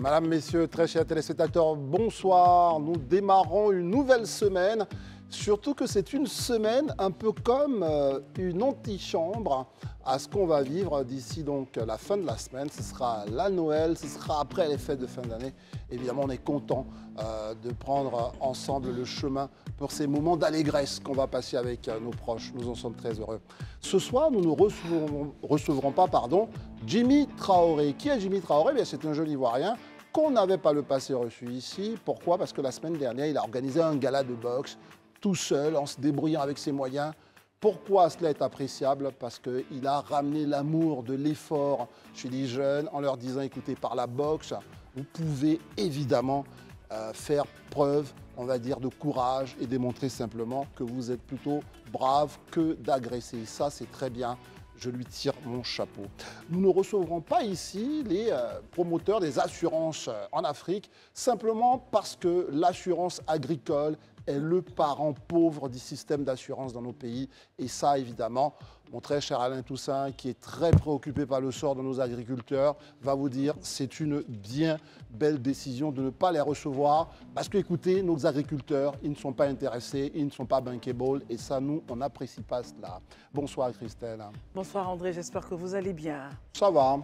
Madame, Messieurs, très chers téléspectateurs, bonsoir. Nous démarrons une nouvelle semaine, surtout que c'est une semaine un peu comme une antichambre à ce qu'on va vivre d'ici donc la fin de la semaine. Ce sera la Noël, ce sera après les fêtes de fin d'année. Évidemment, on est content de prendre ensemble le chemin pour ces moments d'allégresse qu'on va passer avec nos proches. Nous en sommes très heureux. Ce soir, nous ne recevrons pas Jimmy Traoré. Qui est Jimmy Traoré? C'est un jeune Ivoirien qu'on n'avait pas le passé reçu ici. Pourquoi? Parce que la semaine dernière, il a organisé un gala de boxe tout seul, en se débrouillant avec ses moyens. Pourquoi cela est appréciable? Parce qu'il a ramené l'amour de l'effort chez les jeunes en leur disant, écoutez, par la boxe, vous pouvez évidemment faire preuve, on va dire, de courage et démontrer simplement que vous êtes plutôt brave que d'agresser. Ça, c'est très bien. Je lui tire mon chapeau. Nous ne recevrons pas ici les promoteurs des assurances en Afrique, simplement parce que l'assurance agricole est le parent pauvre du système d'assurance dans nos pays. Et ça, évidemment, mon très cher Alain Toussaint, qui est très préoccupé par le sort de nos agriculteurs, va vous dire c'est une bien belle décision de ne pas les recevoir. Parce que, écoutez, nos agriculteurs, ils ne sont pas intéressés, ils ne sont pas bankable. Et ça, nous, on n'apprécie pas cela. Bonsoir, Christelle. Bonsoir, André. J'espère que vous allez bien. Ça va.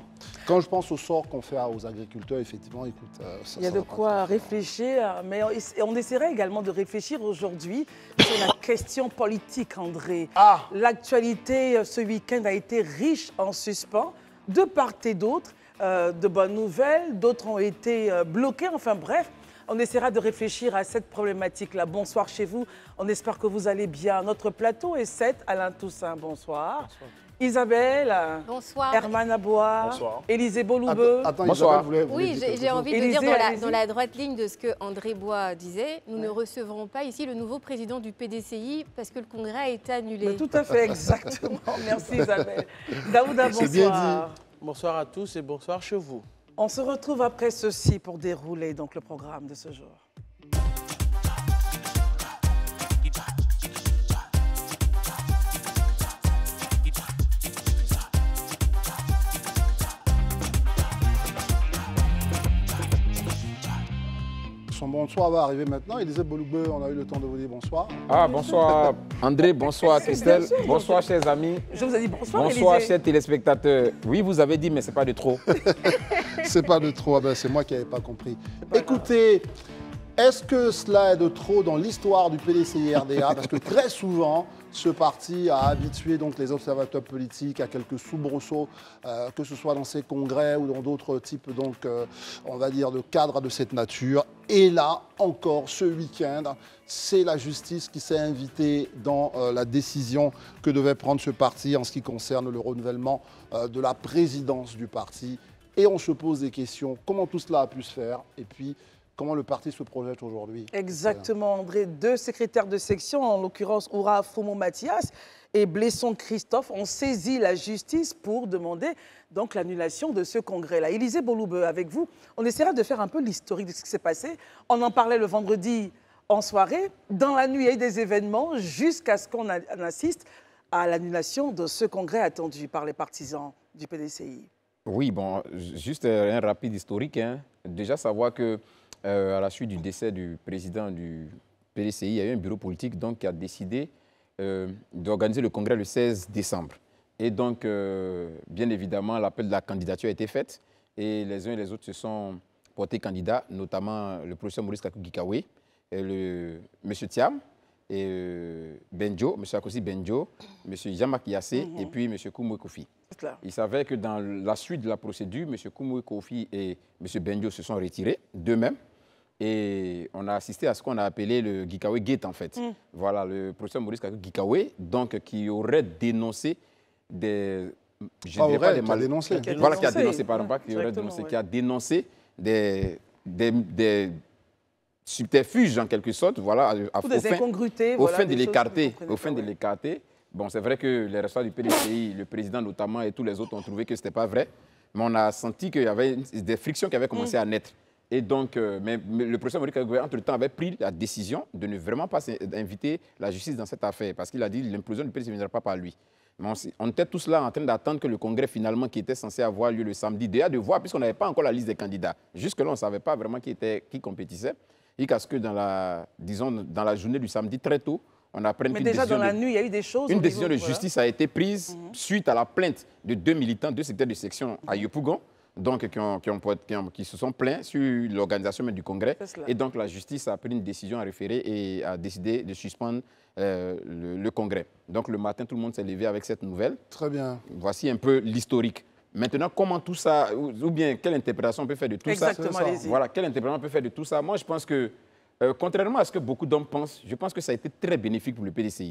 Quand je pense au sort qu'on fait aux agriculteurs, effectivement, écoute, ça, il y a de quoi réfléchir, mais on essaierait également de réfléchir aujourd'hui sur la question politique, André. L'actualité ce week-end a été riche en suspens, de part et d'autre, de bonnes nouvelles, d'autres ont été bloquées, enfin bref. On essaiera de réfléchir à cette problématique-là. Bonsoir chez vous, on espère que vous allez bien. Notre plateau est 7, Alain Toussaint, bonsoir. Bonsoir. Isabelle, bonsoir. Herman Aboua, Élisée Boloubeux. Bonsoir. Oui, j'ai envie de dire dans la droite ligne de ce que André Bois disait, nous ne recevrons pas ici le nouveau président du PDCI parce que le congrès a été annulé. Mais tout à fait, exactement. Merci Isabelle. Daouda, bonsoir. Bien dit. Bonsoir à tous et bonsoir chez vous. On se retrouve après ceci pour dérouler donc le programme de ce jour. Son bonsoir va arriver maintenant. Élisée Boloubeux, on a eu le temps de vous dire bonsoir. Bonsoir André, bonsoir Christelle, bonsoir chers amis. Je vous ai dit bonsoir Bonsoir Élisée. chers téléspectateurs. Oui, vous avez dit, mais ce n'est pas de trop. C'est pas de trop, c'est moi qui n'avais pas compris. Écoutez, est-ce que cela est de trop dans l'histoire du PDCI-RDA? Parce que très souvent, ce parti a habitué donc les observateurs politiques à quelques soubresauts, que ce soit dans ces congrès ou dans d'autres types, donc, on va dire, de cadres de cette nature. Et là, encore ce week-end, c'est la justice qui s'est invitée dans la décision que devait prendre ce parti en ce qui concerne le renouvellement de la présidence du parti. Et on se pose des questions, comment tout cela a pu se faire? Et puis, comment le parti se projette aujourd'hui? Exactement, André. Deux secrétaires de section, en l'occurrence Oura Fromo Mathias et Blesson Christophe, ont saisi la justice pour demander donc l'annulation de ce congrès-là. Élisée Boloubeux, avec vous, on essaiera de faire un peu l'historique de ce qui s'est passé. On en parlait le vendredi en soirée. Dans la nuit, il y a eu des événements jusqu'à ce qu'on assiste à l'annulation de ce congrès attendu par les partisans du PDCI. Oui, bon, juste un rapide historique. Déjà, savoir que à la suite du décès du président du PDCI, il y a eu un bureau politique donc, qui a décidé d'organiser le congrès le 16 décembre. Et donc, bien évidemment, l'appel de la candidature a été fait et les uns et les autres se sont portés candidats, notamment le professeur Maurice Kakou-Gikawe, M. Thiam, et Benjo, M. Akosi Benjo, M. Jean-Marc Yassé et puis M. Koumoué Kofi. Il s'avère que dans la suite de la procédure, M. Koumoué Kofi et M. Benjo se sont retirés d'eux-mêmes. Et on a assisté à ce qu'on a appelé le Gikawe Gate, en fait. Voilà, le professeur Maurice Kakou-Gikawe, donc, qui aurait dénoncé des... Qui a dénoncé, pardon, pas qui aurait dénoncé, qui a dénoncé des subterfuges, en quelque sorte, voilà, au fin de l'écarter. Bon, c'est vrai que les responsables du PDCI, le président notamment et tous les autres ont trouvé que ce n'était pas vrai, mais on a senti qu'il y avait des frictions qui avaient commencé à naître. Et donc, mais le professeur Maurice Kakou, entre-temps, avait pris la décision de ne vraiment pas inviter la justice dans cette affaire, parce qu'il a dit que l'implosion du PDCI ne viendra pas par lui. Mais on était tous là en train d'attendre que le congrès, finalement, qui était censé avoir lieu le samedi, déjà de voir, puisqu'on n'avait pas encore la liste des candidats. Jusque-là, on ne savait pas vraiment qui compétissait. Et qu'à ce que dans la journée du samedi, très tôt, on apprenne qu'une décision, dans la nuit, il y a eu des choses. Une décision de justice a été prise suite à la plainte de 2 militants, 2 secrétaires de section à Yopougon, donc qui se sont plaints sur l'organisation du congrès. Et donc la justice a pris une décision à référer et a décidé de suspendre le congrès. Donc le matin, tout le monde s'est levé avec cette nouvelle. Très bien. Voici un peu l'historique. Maintenant, comment tout ça, ou bien quelle interprétation on peut faire de tout ça? Exactement, allez-y. Voilà, quelle interprétation on peut faire de tout ça? Moi, je pense que, contrairement à ce que beaucoup d'hommes pensent, je pense que ça a été très bénéfique pour le PDCI.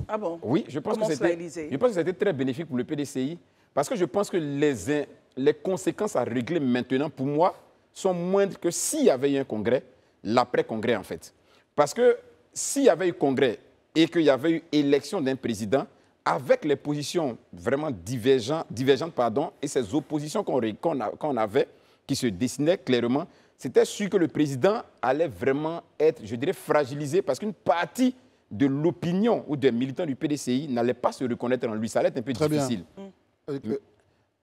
Ah bon? Oui, je pense que ça a été très bénéfique pour le PDCI parce que je pense que les conséquences à régler maintenant, pour moi, sont moindres que s'il y avait eu un congrès, l'après-congrès en fait. Parce que s'il y avait eu congrès et qu'il y avait eu élection d'un président, avec les positions vraiment divergentes et ces oppositions qu'on avait, qui se dessinaient clairement, c'était sûr que le président allait vraiment être, je dirais, fragilisé parce qu'une partie de l'opinion ou des militants du PDCI n'allait pas se reconnaître en lui. Ça allait être un peu difficile.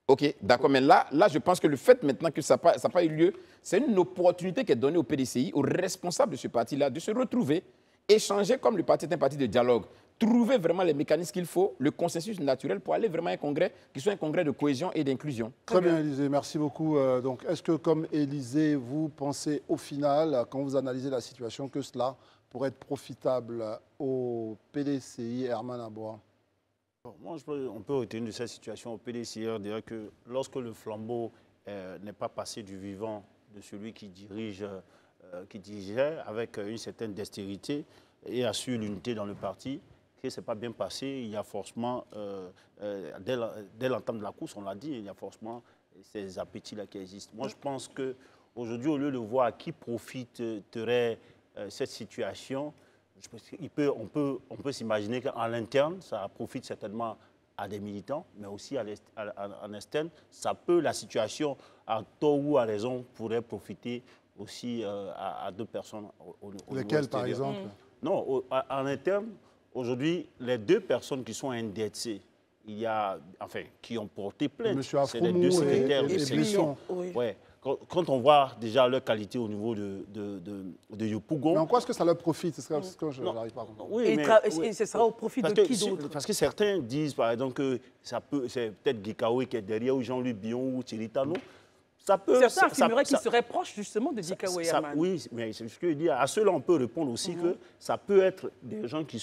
OK, d'accord. Mais là, je pense que le fait maintenant que ça n'a pas eu lieu, c'est une opportunité qui est donnée au PDCI, aux responsables de ce parti-là, de se retrouver, échanger comme le parti est un parti de dialogue, trouver vraiment les mécanismes qu'il faut, le consensus naturel pour aller vraiment à un congrès qui soit un congrès de cohésion et d'inclusion. Très bien, Élisée, merci beaucoup. Donc, est-ce que, comme Élisée, vous pensez au final, quand vous analysez la situation, que cela pourrait être profitable au PDCI, Herman Aboua? Moi, on peut retenir de cette situation au PDCI, dire que lorsque le flambeau n'est pas passé du vivant de celui qui dirigeait avec une certaine dextérité et assure l'unité dans le parti, que ce n'est pas bien passé, il y a forcément, dès l'entame de la course, on l'a dit, il y a forcément ces appétits-là qui existent. Moi, je pense qu'aujourd'hui, au lieu de voir qui profiterait cette situation, on peut s'imaginer qu'en interne, ça profite certainement à des militants, mais aussi en externe. La situation, à tort ou à raison, pourrait profiter aussi à d'autres personnes. Lesquelles, par exemple? Non, en interne, aujourd'hui, les 2 personnes qui sont indexées, qui ont porté plainte, c'est les 2 secrétaires de section. Ouais. Quand on voit déjà leur qualité au niveau de Yopougon... Mais en quoi est-ce que ça leur profite? C'est ce que je n'arrive pas à comprendre. Oui, et ce sera au profit de qui d'autre? Parce que certains disent, par exemple, que c'est peut-être Gikawe qui est derrière, ou Jean-Louis Bion, ou Thierry Tano. Certains affirmeraient qu'il serait proche justement de Gikawe Herman. Oui, mais c'est ce que je dis. À cela, on peut répondre aussi que ça peut être des gens qui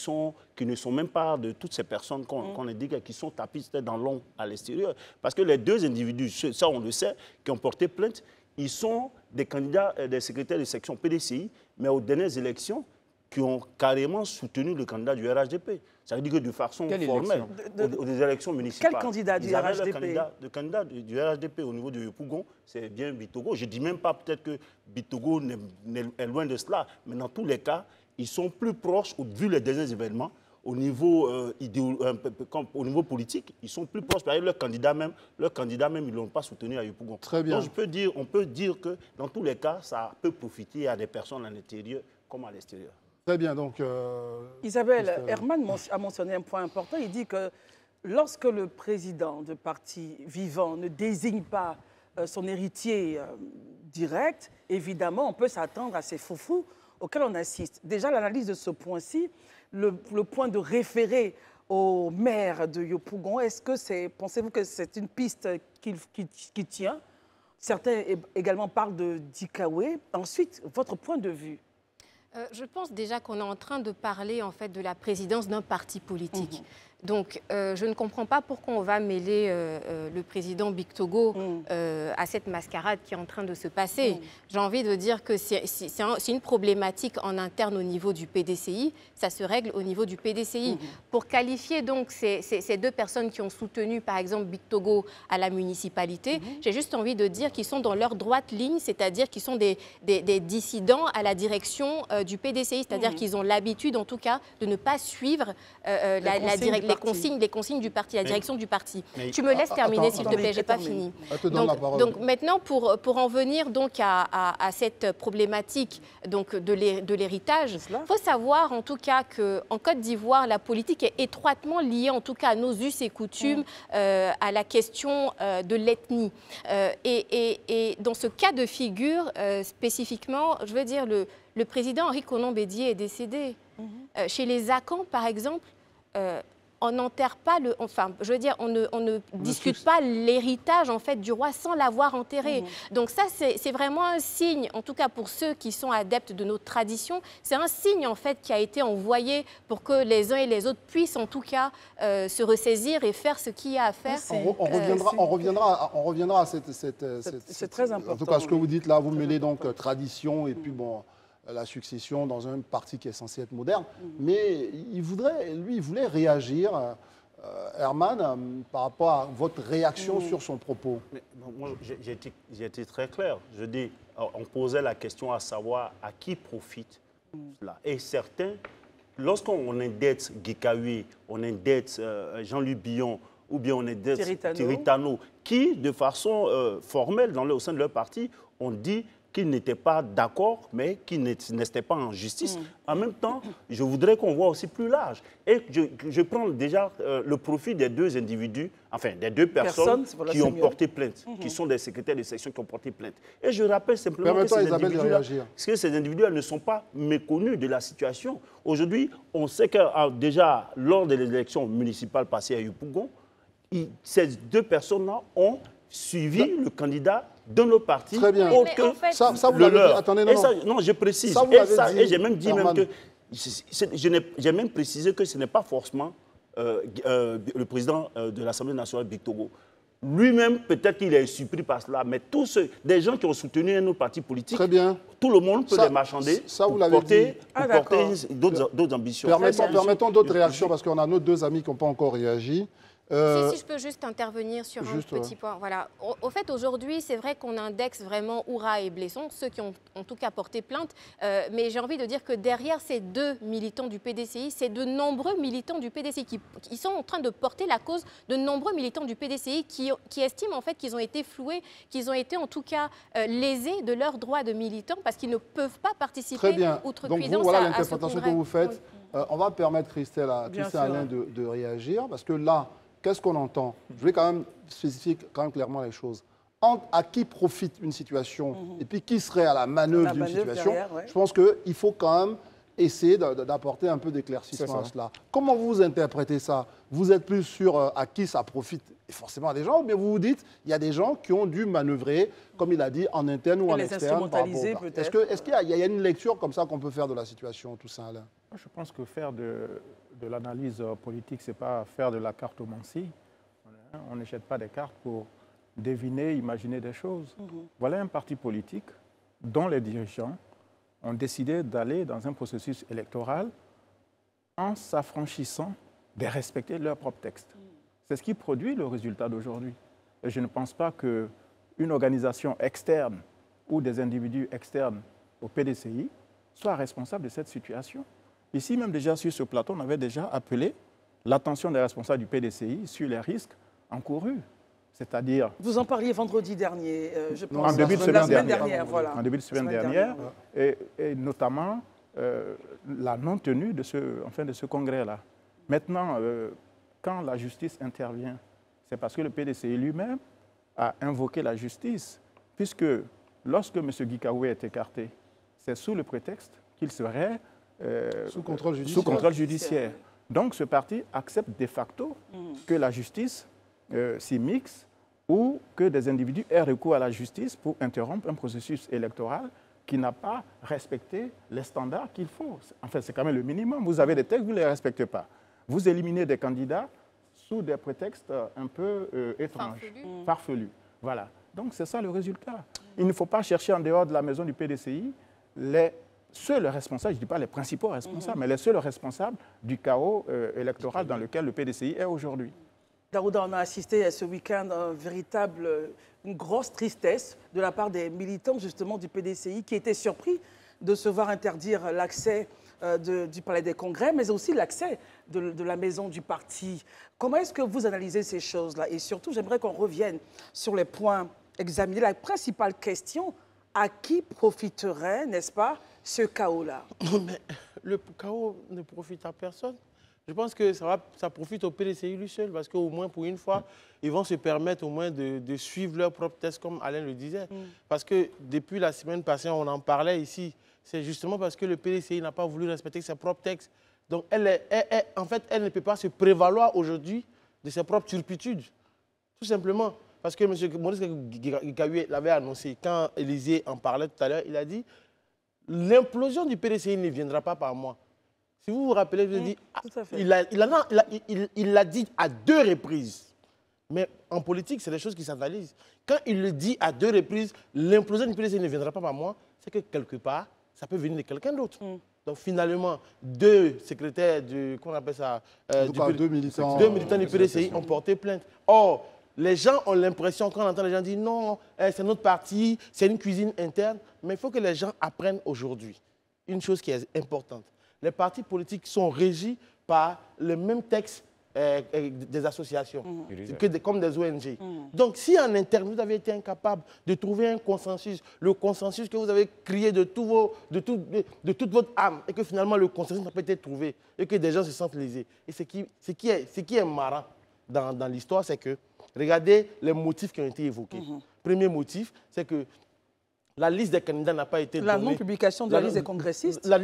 ne sont même pas de toutes ces personnes qu'on indique, qui sont tapis dans l'ombre à l'extérieur. Parce que les 2 individus, ça on le sait, qui ont porté plainte, ils sont des candidats, des secrétaires de section PDCI, mais aux dernières élections, qui ont carrément soutenu le candidat du RHDP. Ça veut dire que de façon formelle, aux élections municipales. Quel candidat du RHDP? Le candidat du RHDP au niveau de Yopougon, c'est bien Bitogo. Je ne dis même pas peut-être que Bitogo est loin de cela, mais dans tous les cas, ils sont plus proches, vu les derniers événements, au niveau politique, ils sont plus proches. Leur candidat même, ils ne l'ont pas soutenu à Yopougon. Très bien. Donc on peut dire que dans tous les cas, ça peut profiter à des personnes à l'intérieur comme à l'extérieur. Très bien, donc... Isabelle, Herman a mentionné un point important. Il dit que lorsque le président de parti vivant ne désigne pas son héritier direct, évidemment, on peut s'attendre à ces foufous auxquels on assiste. Déjà, l'analyse de ce point-ci, le point de référer au maire de Yopougon, pensez-vous que c'est une piste qui tient? Certains également parlent de Gikawe. Ensuite, votre point de vue? Je pense déjà qu'on est en train de parler en fait de la présidence d'un parti politique. Donc, je ne comprends pas pourquoi on va mêler le président Bictogo à cette mascarade qui est en train de se passer. J'ai envie de dire que c'est une problématique en interne au niveau du PDCI. Ça se règle au niveau du PDCI. Pour qualifier donc ces 2 personnes qui ont soutenu, par exemple, Bictogo à la municipalité, j'ai juste envie de dire qu'ils sont dans leur droite ligne, c'est-à-dire qu'ils sont des dissidents à la direction du PDCI, c'est-à-dire qu'ils ont l'habitude, en tout cas, de ne pas suivre les les consignes du parti, la direction du parti. Tu me laisses terminer, s'il te plaît, j'ai pas fini. Donc maintenant, pour en venir donc à cette problématique donc de l'héritage, il faut savoir en tout cas qu'en Côte d'Ivoire, la politique est étroitement liée en tout cas à nos us et coutumes, à la question de l'ethnie. Et dans ce cas de figure, spécifiquement, je veux dire, le président Henri Konan Bédié est décédé. Chez les Akans, par exemple, on n'enterre pas on ne discute pas l'héritage en fait du roi sans l'avoir enterré. Donc ça, c'est vraiment un signe, en tout cas pour ceux qui sont adeptes de notre tradition, c'est un signe en fait qui a été envoyé pour que les uns et les autres puissent en tout cas se ressaisir et faire ce qu'il y a à faire. On reviendra à cette c'est très important. En tout cas, ce que vous dites là, vous mêlez donc tradition et puis bon, la succession dans un parti qui est censé être moderne. Mais il voulait réagir, Herman, par rapport à votre réaction sur son propos. Mais, moi, j'ai été très clair. Je dis, on posait la question à savoir à qui profite cela. Et certains, lorsqu'on indette Gikawe, on indette Jean-Louis Billon, ou bien on indette Tiritano, qui, de façon formelle, au sein de leur parti, ont dit qu'ils n'étaient pas d'accord, mais qu'ils n'étaient pas en justice. En même temps, je voudrais qu'on voit aussi plus large. Et je prends déjà le profit des deux individus, enfin des deux personnes qui ont porté plainte, qui sont des secrétaires de section qui ont porté plainte. Et je rappelle simplement que ces individus ne sont pas méconnus de la situation. Aujourd'hui, on sait que déjà, lors des élections municipales passées à Yopougon, ces deux personnes-là ont suivi le candidat de nos partis. Très bien. Ça, vous l'avez dit. Attendez, non, je précise. Et j'ai même dit même que j'ai même précisé que ce n'est pas forcément le président de l'Assemblée nationale, Bictogo. Lui-même, peut-être qu'il est surpris par cela, mais tous des gens qui ont soutenu un autre parti politique, tout le monde peut les marchander pour porter d'autres ambitions. Permettons d'autres réactions, parce qu'on a nos deux amis qui n'ont pas encore réagi. Si je peux juste intervenir sur un petit point. Voilà. Au fait, aujourd'hui, c'est vrai qu'on indexe vraiment Oura et Blesson, ceux qui ont en tout cas porté plainte. Mais j'ai envie de dire que derrière ces deux militants du PDCI, c'est de nombreux militants du PDCI qui sont en train de porter la cause de nombreux militants du PDCI qui estiment en fait qu'ils ont été floués, qu'ils ont été en tout cas lésés de leurs droits de militants parce qu'ils ne peuvent pas participer outrecuidance. Donc voilà l'interprétation que vous faites. On va permettre Christelle Alain de réagir, parce que là, qu'est-ce qu'on entend? Je vais quand même spécifier clairement les choses. À qui profite une situation et puis qui serait à la manœuvre d'une situation, je pense qu'il faut quand même essayer d'apporter un peu d'éclaircissement à cela. Comment vous interprétez ça? Vous êtes plus sur à qui ça profite, et forcément à des gens, ou bien vous vous dites il y a des gens qui ont dû manœuvrer, comme il a dit, en interne ou en externe. Est-ce qu'il y a une lecture comme ça qu'on peut faire de la situation, tout ça, Alain? Je pense que faire de l'analyse politique, ce n'est pas faire de la cartomancie. On ne jette pas des cartes pour deviner, imaginer des choses. Voilà un parti politique dont les dirigeants ont décidé d'aller dans un processus électoral en s'affranchissant de respecter leur propre texte. C'est ce qui produit le résultat d'aujourd'hui. Et je ne pense pas qu'une organisation externe ou des individus externes au PDCI soient responsables de cette situation. Ici, même déjà sur ce plateau, on avait déjà appelé l'attention des responsables du PDCI sur les risques encourus. C'est-à-dire... Vous en parliez vendredi dernier, je pense. En début de semaine dernière. Voilà. En début de semaine dernière. Et notamment la non-tenue de ce congrès-là. Maintenant, quand la justice intervient, c'est parce que le PDCI lui-même a invoqué la justice, puisque lorsque M. Gikawe est écarté, c'est sous le prétexte qu'il serait sous contrôle judiciaire. Donc ce parti accepte de facto que la justice s'y mixe ou que des individus aient recours à la justice pour interrompre un processus électoral qui n'a pas respecté les standards qu'il faut. Enfin, c'est quand même le minimum. Vous avez des textes, vous ne les respectez pas. Vous éliminez des candidats sous des prétextes un peu étranges, farfelus. Voilà. Donc c'est ça le résultat. Il ne faut pas chercher en dehors de la maison du PDCI les seuls responsables, je ne dis pas les principaux responsables, mais les seuls responsables du chaos électoral dans lequel le PDCI est aujourd'hui. Daouda, on a assisté à ce week-end à une grosse tristesse de la part des militants justement du PDCI qui étaient surpris de se voir interdire l'accès du Palais des Congrès, mais aussi l'accès de la maison du parti. Comment est-ce que vous analysez ces choses-là? Et surtout, j'aimerais qu'on revienne sur les points examinés. La principale question, à qui profiterait, n'est-ce pas, ce chaos-là? Mais le chaos ne profite à personne. Je pense que ça profite au PDCI lui seul, parce qu'au moins, pour une fois, ils vont se permettre au moins de suivre leurs propres tests, comme Alain le disait. Parce que depuis la semaine passée, on en parlait ici. C'est justement parce que le PDCI n'a pas voulu respecter ses propres textes. Donc, en fait, elle ne peut pas se prévaloir aujourd'hui de ses propres turpitudes. Tout simplement. Parce que M. Maurice Ngayoue l'avait annoncé. Quand Élysée en parlait tout à l'heure, il a dit « L'implosion du PDCI ne viendra pas par moi ». Si vous vous rappelez, je vous ai dit, il l'a dit à 2 reprises. Mais en politique, c'est des choses qui s'analysent. Quand il le dit à 2 reprises, l'implosion du PDCI ne viendra pas par moi, c'est que quelque part, ça peut venir de quelqu'un d'autre. Donc finalement, 2 secrétaires qu'on appelle ça, 2 militants du PDCI ont porté plainte. Or, les gens ont l'impression, quand on entend les gens dire non, c'est notre parti, c'est une cuisine interne. Mais il faut que les gens apprennent aujourd'hui une chose qui est importante. Les partis politiques sont régis par le même texte des associations, comme des ONG. Donc, si en interne, vous avez été incapable de trouver un consensus, le consensus que vous avez crié de toute votre âme, et que finalement le consensus n'a pas été trouvé, et que des gens se sentent lésés. Et ce qui est marrant dans l'histoire, c'est que, regardez les motifs qui ont été évoqués. Premier motif, c'est que la liste des candidats n'a pas été donnée. La non-publication de la liste des congressistes. La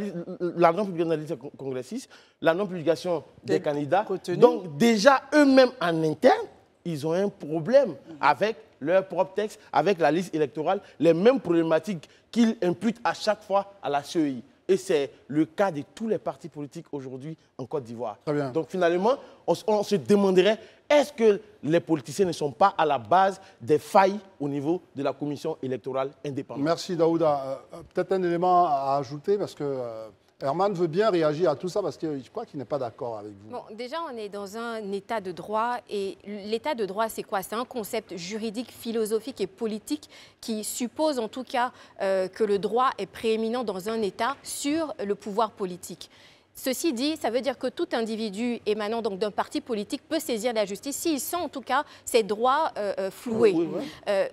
non-publication de la liste des congressistes, la non-publication des candidats. Donc déjà, eux-mêmes en interne, ils ont un problème avec leur propre texte, avec la liste électorale, les mêmes problématiques qu'ils imputent à chaque fois à la CEI. Et c'est le cas de tous les partis politiques aujourd'hui en Côte d'Ivoire. Donc finalement, on se demanderait, est-ce que les politiciens ne sont pas à la base des failles au niveau de la commission électorale indépendante? Merci Daouda. Peut-être un élément à ajouter, parce que Herman veut bien réagir à tout ça, parce que je crois qu'il n'est pas d'accord avec vous. Bon, déjà, on est dans un état de droit, et l'état de droit, c'est quoi? C'est un concept juridique, philosophique et politique qui suppose en tout cas que le droit est prééminent dans un état sur le pouvoir politique. Ceci dit, ça veut dire que tout individu émanant donc d'un parti politique peut saisir la justice s'il sent en tout cas ses droits floués.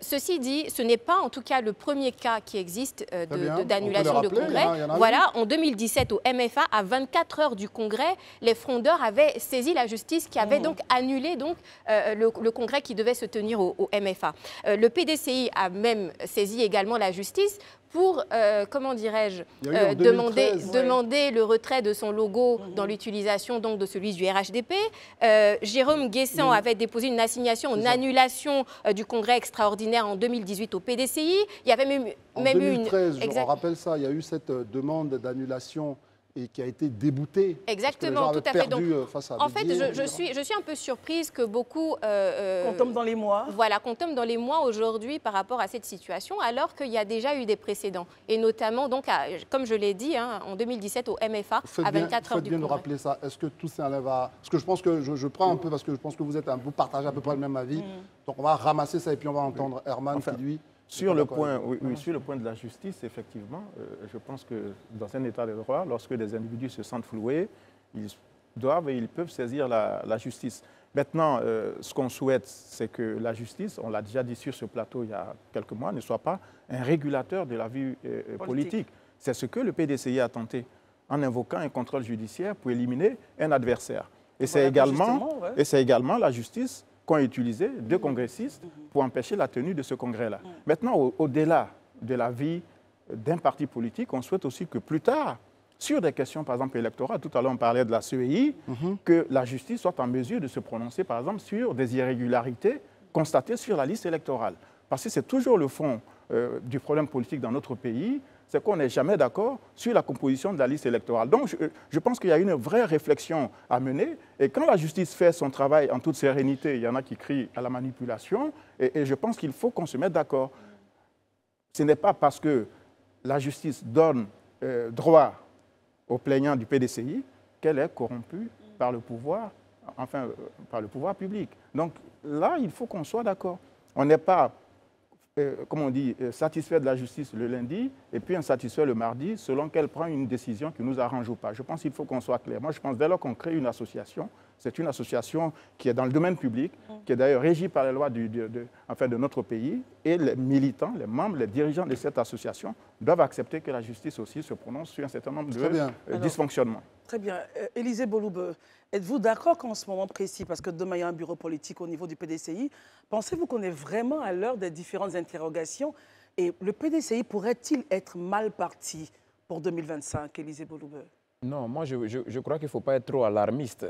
Ceci dit, ce n'est pas en tout cas le premier cas qui existe d'annulation de congrès. Voilà, en 2017 au MFA, à 24 heures du congrès, les frondeurs avaient saisi la justice qui avait donc annulé donc, le congrès qui devait se tenir au MFA. Le PDCI a même saisi également la justice pour, comment dirais-je, demander le retrait de son logo dans l'utilisation donc de celui du RHDP. Jérôme Guessant avait déposé une assignation en annulation du congrès extraordinaire en 2018 au PDCI. Il y avait même en 2013, je rappelle ça, il y a eu cette demande d'annulation et qui a été déboutée. Exactement, tout à fait. Donc, en fait, je suis un peu surprise que beaucoup... qu'on tombe dans les mois. Voilà, qu'on tombe dans les mois aujourd'hui par rapport à cette situation, alors qu'il y a déjà eu des précédents. Et notamment, donc, comme je l'ai dit, hein, en 2017 au MFA, à 24 heures du congrès. Faites bien de rappeler ça. Est-ce que tout ça va... Parce que je pense que je prends un peu, parce que je pense que vous partagez à peu près le même avis. Donc, on va ramasser ça et puis on va entendre Herman qui, lui... Sur le point de la justice, effectivement, je pense que dans un état de droit, lorsque des individus se sentent floués, ils doivent et ils peuvent saisir la justice. Maintenant, ce qu'on souhaite, c'est que la justice, on l'a déjà dit sur ce plateau il y a quelques mois, ne soit pas un régulateur de la vie politique. C'est ce que le PDCI a tenté en invoquant un contrôle judiciaire pour éliminer un adversaire. Et c'est également la justice qu'ont utilisé 2 congressistes pour empêcher la tenue de ce congrès-là. Maintenant, au-delà de la vie d'un parti politique, on souhaite aussi que plus tard, sur des questions, par exemple, électorales, tout à l'heure on parlait de la CEI, que la justice soit en mesure de se prononcer, par exemple, sur des irrégularités constatées sur la liste électorale. Parce que c'est toujours le fond du problème politique dans notre pays, c'est qu'on n'est jamais d'accord sur la composition de la liste électorale. Donc, je pense qu'il y a une vraie réflexion à mener. Et quand la justice fait son travail en toute sérénité, il y en a qui crient à la manipulation. Et je pense qu'il faut qu'on se mette d'accord. Ce n'est pas parce que la justice donne droit aux plaignants du PDCI qu'elle est corrompue par le pouvoir, par le pouvoir public. Donc là, il faut qu'on soit d'accord. On n'est pas comme on dit, satisfait de la justice le lundi et puis insatisfait le mardi, selon qu'elle prend une décision qui nous arrange ou pas. Je pense qu'il faut qu'on soit clair. Moi, je pense dès lors qu'on crée une association, c'est une association qui est dans le domaine public, qui est d'ailleurs régie par les lois de notre pays, et les militants, les membres, les dirigeants de cette association doivent accepter que la justice aussi se prononce sur un certain nombre de dysfonctionnements. Très bien. Élisée Boloube, êtes-vous d'accord qu'en ce moment précis, parce que demain il y a un bureau politique au niveau du PDCI, pensez-vous qu'on est vraiment à l'heure des différentes interrogations et le PDCI pourrait-il être mal parti pour 2025, Élisée Boloube? Non, moi je crois qu'il ne faut pas être trop alarmiste.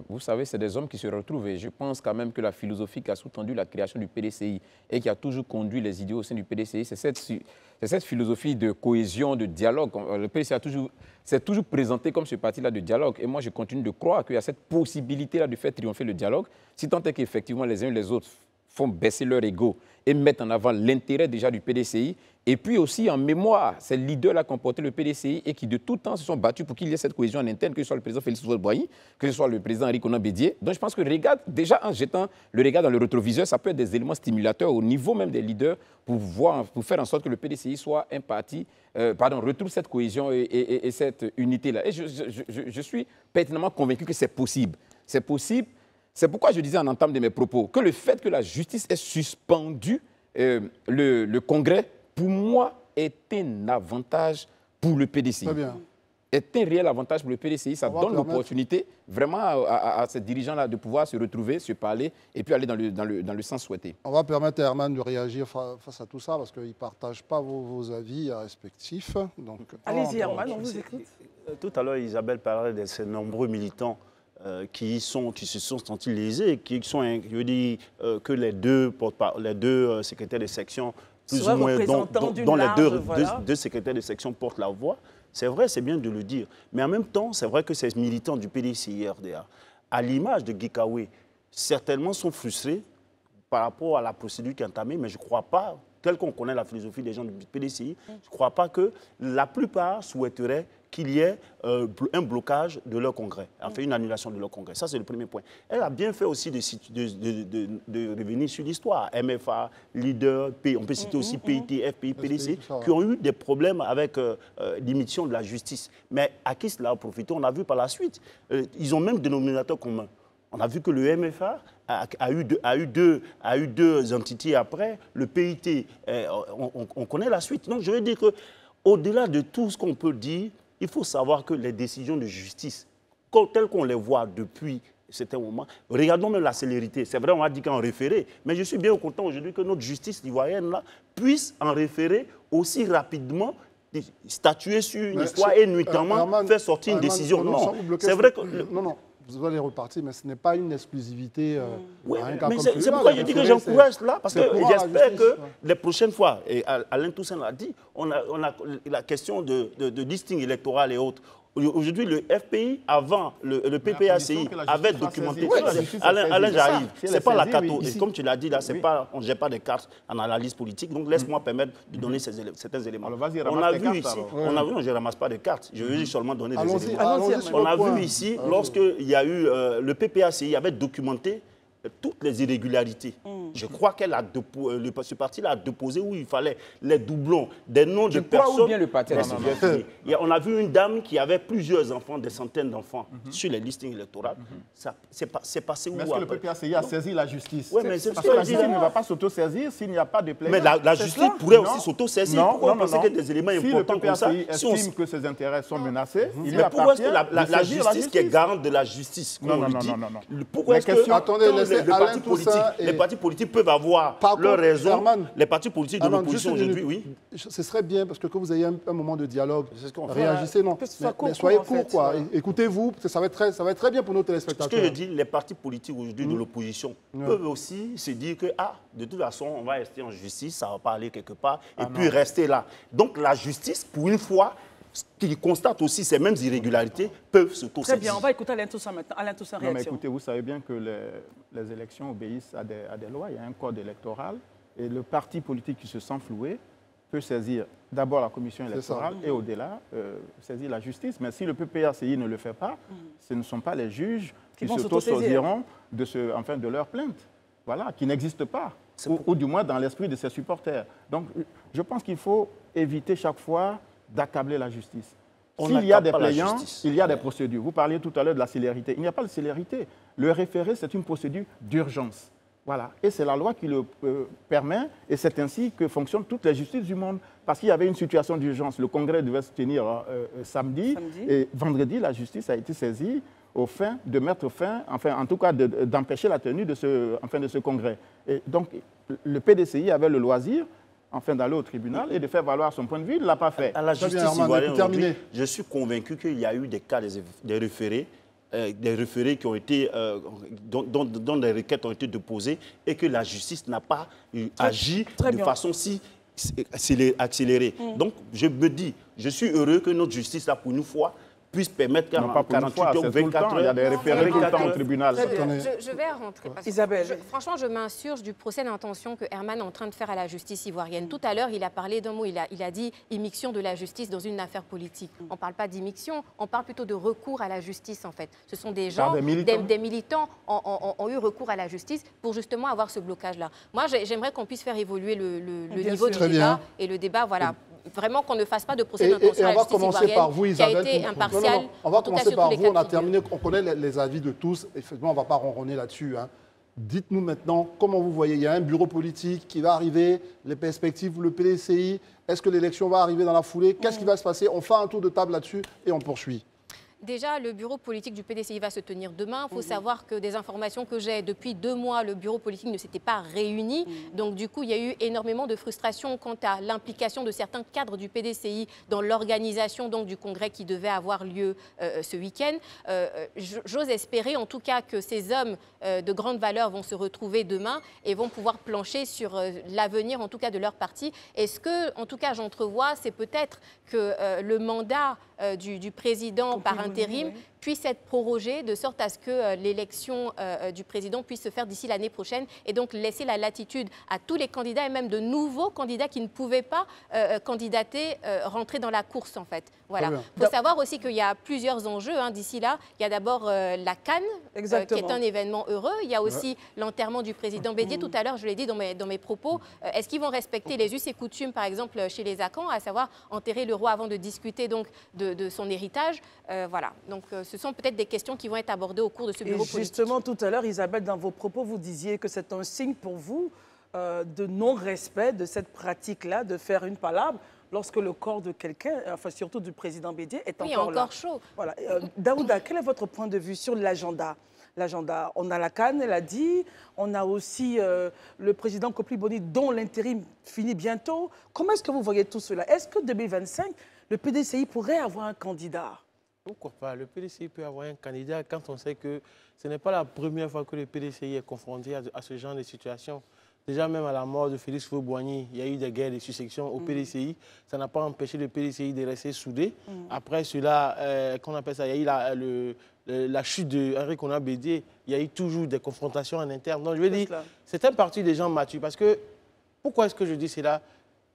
Vous savez, c'est des hommes qui se retrouvent et je pense quand même que la philosophie qui a sous-tendu la création du PDCI et qui a toujours conduit les idées au sein du PDCI, c'est cette philosophie de cohésion, de dialogue. Le PDCI s'est toujours présenté comme ce parti-là de dialogue et moi je continue de croire qu'il y a cette possibilité-là de faire triompher le dialogue, si tant est qu'effectivement les uns et les autres font baisser leur ego et mettent en avant l'intérêt déjà du PDCI. Et puis aussi en mémoire, ces leaders-là qui ont porté le PDCI et qui de tout temps se sont battus pour qu'il y ait cette cohésion en interne, que ce soit le président Félix Houphouët-Boigny, que ce soit le président Henri Konan Bédié. Donc je pense que déjà en jetant le regard dans le rétroviseur, ça peut être des éléments stimulateurs au niveau même des leaders pour faire en sorte que le PDCI soit un parti, retrouve cette cohésion et cette unité-là. Et je suis pertinemment convaincu que c'est possible. C'est possible. C'est pourquoi je disais en entame de mes propos que le fait que la justice ait suspendu le Congrès, pour moi, est un avantage pour le PDCI. Très bien. Est un réel avantage pour le PDCI. Ça donne l'opportunité vraiment à ces dirigeants-là de pouvoir se retrouver, se parler et puis aller dans le sens souhaité. On va permettre à Herman de réagir face à tout ça parce qu'il ne partage pas vos avis respectifs. Allez-y Herman, on vous écoute. Tout à l'heure, Isabelle parlait de ces nombreux militants qui se sont sentis lésés, qui sont, je veux dire, que les deux secrétaires de section, plus ou moins, dont les deux secrétaires de section portent la voix. C'est vrai, c'est bien de le dire. Mais en même temps, c'est vrai que ces militants du PDCI RDA, à l'image de Guy Kaoué, certainement sont frustrés par rapport à la procédure qui est entamée, mais je ne crois pas, tel qu'on connaît la philosophie des gens du PDCI, je ne crois pas que la plupart souhaiteraient qu'il y ait un blocage de leur congrès, enfin une annulation de leur congrès. Ça, c'est le premier point. Elle a bien fait aussi de revenir sur l'histoire. MFA, leader, on peut citer aussi PIT, FPI, PDC, qui ont eu des problèmes avec l'émission de la justice. Mais à qui cela a profité? On a vu par la suite. Ils ont même dénominateur commun. On a vu que le MFA a eu deux entités après. Le PIT, on connaît la suite. Donc, je veux dire qu'au-delà de tout ce qu'on peut dire, il faut savoir que les décisions de justice, telles qu'on les voit depuis certains moments, regardons même la célérité. C'est vrai, on a dit qu'en référé, mais je suis bien content aujourd'hui que notre justice ivoirienne là, puisse en référer aussi rapidement, statuer sur une histoire et nuitamment faire sortir une décision. Non, c'est vrai que... Non, vous allez repartir, mais ce n'est pas une exclusivité. Oui, mais c'est pourquoi je dis que j'encourage là, parce que j'espère que les prochaines fois, et Alain Toussaint l'a dit, on a la question de listing électoral et autres. Aujourd'hui, le FPI, avant le PPACI, avait documenté. Alain, j'arrive. Ce n'est pas la cato. Et comme tu l'as dit, là, on ne gère pas des cartes en analyse politique. Donc, laisse-moi permettre de donner certains éléments. On a vu ici, non, je ne ramasse pas de cartes. Je veux juste seulement donner des éléments. On a vu ici, lorsqu'il y a eu le PPACI, avait documenté toutes les irrégularités. Je crois que ce parti-là a déposé où il fallait les doublons, des noms de personnes. Ou bien le parti On a vu une dame qui avait plusieurs enfants, des centaines d'enfants, sur les listings électoraux. C'est passé où? Mais est-ce que le PPACI a saisi la justice? Oui, mais c'est parce que la justice ne va pas s'auto-saisir s'il n'y a pas de plainte. Mais la justice pourrait aussi s'auto-saisir. Pourquoi on pensait qu'il y a des éléments importants comme ça? Si le PPACI estime que ses intérêts sont menacés, il mais pourquoi est-ce que la justice qui est garante de la justice, non. Pourquoi est-ce que les partis politiques peuvent avoir leurs raisons? Les partis politiques de l'opposition aujourd'hui, oui. Ce serait bien, parce que vous ayez un moment de dialogue, réagissez, non. Mais soyez court, quoi. Écoutez-vous, ça va être très bien pour nos téléspectateurs. Ce que je dis, les partis politiques aujourd'hui de l'opposition peuvent aussi se dire que, de toute façon, on va rester en justice, ça ne va pas aller quelque part, et puis rester là. Donc la justice, pour une fois, qui constate aussi ces mêmes irrégularités, peuvent se Très bien, on va écouter Alain Toussaint maintenant. Alain Toussaint, réaction. Mais écoutez, vous savez bien que les élections obéissent à des lois, il y a un code électoral, et le parti politique qui se sent floué peut saisir d'abord la commission électorale et au-delà, saisir la justice. Mais si le PPACI ne le fait pas, ce ne sont pas les juges qui s'auto-saisiront de leur plainte. Voilà, qui n'existe pas. ou du moins dans l'esprit de ses supporters. Donc, je pense qu'il faut éviter chaque fois d'accabler la justice. S'il y a des plaignants, il y a des procédures. Vous parliez tout à l'heure de la célérité. Il n'y a pas de célérité. Le référé, c'est une procédure d'urgence. Voilà. Et c'est la loi qui le permet, et c'est ainsi que fonctionnent toutes les justices du monde. Parce qu'il y avait une situation d'urgence. Le Congrès devait se tenir samedi, et vendredi, la justice a été saisie au fin de mettre fin, enfin, en tout cas, d'empêcher la tenue de ce Congrès. Et donc, le PDCI avait le loisir d'aller au tribunal et de faire valoir son point de vue. Il ne l'a pas fait. À la justice ivoirienne, je suis convaincu qu'il y a eu des cas, des référés qui ont été, dont des requêtes ont été déposées et que la justice n'a pas agi de façon si accélérée. Donc, je me dis, je suis heureux que notre justice, là, pour une fois, puisse permettre qu'en 48 heures ou 24 heures, il y a des référés tout le temps au tribunal. Je vais rentrer. Parce que Isabelle. Franchement, je m'insurge du procès d'intention que Herman est en train de faire à la justice ivoirienne. Tout à l'heure, il a parlé d'un mot, il a dit immixtion de la justice dans une affaire politique. On ne parle pas d'immixtion, on parle plutôt de recours à la justice, en fait. Ce sont des gens, des militants ont eu recours à la justice pour justement avoir ce blocage-là. Moi, j'aimerais qu'on puisse faire évoluer le niveau du débat et le débat, voilà. Vraiment qu'on ne fasse pas de procès d'intention à la justice ivoirienne qui a été impartial. On va commencer par vous, on a terminé, on connaît les avis de tous, effectivement on ne va pas ronronner là-dessus. Dites-nous maintenant comment vous voyez, il y a un bureau politique qui va arriver, les perspectives, le PDCI, est-ce que l'élection va arriver dans la foulée, qu'est-ce qui va se passer? On fait un tour de table là-dessus et on poursuit. Déjà, le bureau politique du PDCI va se tenir demain. Il faut savoir que des informations que j'ai, depuis 2 mois, le bureau politique ne s'était pas réuni. Donc, du coup, il y a eu énormément de frustration quant à l'implication de certains cadres du PDCI dans l'organisation du congrès qui devait avoir lieu ce week-end. J'ose espérer, en tout cas, que ces hommes de grande valeur vont se retrouver demain et vont pouvoir plancher sur l'avenir, en tout cas, de leur parti. Et ce que, en tout cas, j'entrevois, c'est peut-être que le mandat du président par intérim puisse être prorogé de sorte à ce que l'élection du président puisse se faire d'ici l'année prochaine et donc laisser la latitude à tous les candidats et même de nouveaux candidats qui ne pouvaient pas candidater, rentrer dans la course en fait. Voilà. Il faut savoir aussi qu'il y a plusieurs enjeux d'ici là. Il y a d'abord la CAN, qui est un événement heureux. Il y a aussi l'enterrement du président Bédié. Tout à l'heure, je l'ai dit dans mes propos. Est-ce qu'ils vont respecter les us et coutumes, par exemple, chez les Akans, à savoir enterrer le roi avant de discuter donc de son héritage? Voilà. Donc, ce sont peut-être des questions qui vont être abordées au cours de ce bureau politique. Justement, tout à l'heure, Isabelle, dans vos propos, vous disiez que c'est un signe pour vous de non-respect de cette pratique-là, de faire une palabre lorsque le corps de quelqu'un, enfin surtout du président Bédié, est encore là. Chaud. Voilà. Daouda, quel est votre point de vue sur l'agenda? On a la CAN, elle a dit. On a aussi le président Kopli Boni, dont l'intérim finit bientôt. Comment est-ce que vous voyez tout cela? Est-ce que 2025, le PDCI pourrait avoir un candidat? Pourquoi pas? Le PDCI peut avoir un candidat quand on sait que ce n'est pas la première fois que le PDCI est confronté à ce genre de situation. Déjà, même à la mort de Félix Houphouët-Boigny, il y a eu des guerres de succession au PDCI. Ça n'a pas empêché le PDCI de rester soudé. Après cela, qu'on appelle ça, il y a eu la chute de Henri Konan Bédié. Il y a eu toujours des confrontations en interne. Donc, je veux dire, c'est un parti des gens matures. Parce que, pourquoi est-ce que je dis cela?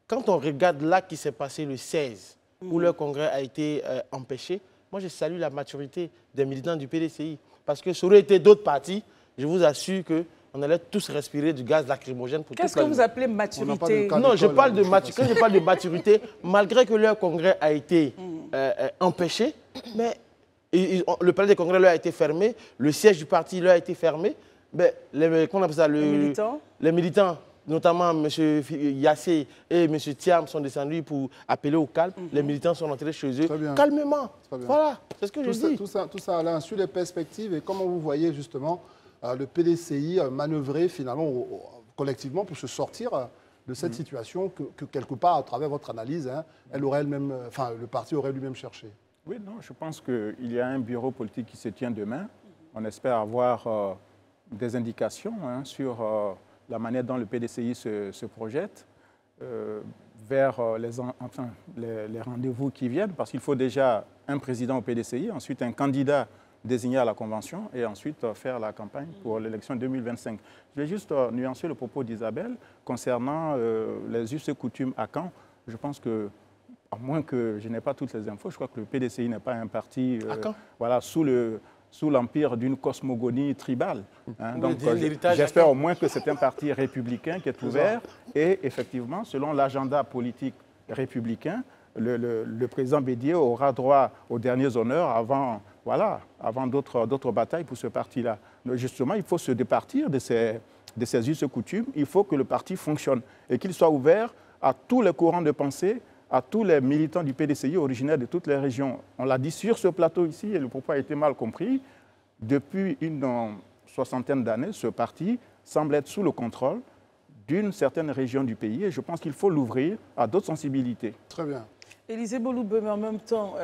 Quand on regarde là qui s'est passé le 16, où le congrès a été empêché, moi, je salue la maturité des militants du PDCI. Parce que ça aurait été d'autres partis, je vous assure qu'on allait tous respirer du gaz lacrymogène. Qu'est-ce que vous appelez maturité? Non, je parle de maturité. Quand je parle de maturité, malgré que leur congrès a été empêché, mais le palais des congrès leur a été fermé, le siège du parti leur a été fermé, mais les militants, notamment M. Yassé et M. Thiam sont descendus pour appeler au calme. Les militants sont rentrés chez eux calmement. Voilà, c'est ce que je dis. Tout ça, Alain, sur les perspectives et comment vous voyez justement le PDCI manœuvrer finalement collectivement pour se sortir de cette situation que quelque part, à travers votre analyse, elle aurait le parti aurait lui-même cherché. Oui, non, je pense qu'il y a un bureau politique qui se tient demain. On espère avoir des indications sur la manière dont le PDCI se projette vers les rendez-vous qui viennent, parce qu'il faut déjà un président au PDCI, ensuite un candidat désigné à la Convention et ensuite faire la campagne pour l'élection 2025. Je vais juste nuancer le propos d'Isabelle concernant les us et coutumes à Caen. Je pense que, à moins que je n'ai pas toutes les infos, je crois que le PDCI n'est pas un parti sous le sous l'empire d'une cosmogonie tribale. Hein. Oui, Donc, l'héritage j'espère au moins que c'est un parti républicain qui est ouvert. Et effectivement, selon l'agenda politique républicain, le président Bédié aura droit aux derniers honneurs avant, voilà, avant d'autres batailles pour ce parti-là. Justement, il faut se départir de ces us et coutumes. Il faut que le parti fonctionne et qu'il soit ouvert à tous les courants de pensée, à tous les militants du PDCI originaires de toutes les régions. On l'a dit sur ce plateau ici, et le propos a été mal compris. Depuis une soixantaine d'années, ce parti semble être sous le contrôle d'une certaine région du pays, et je pense qu'il faut l'ouvrir à d'autres sensibilités. Très bien. Élisée Boloube, mais en même temps,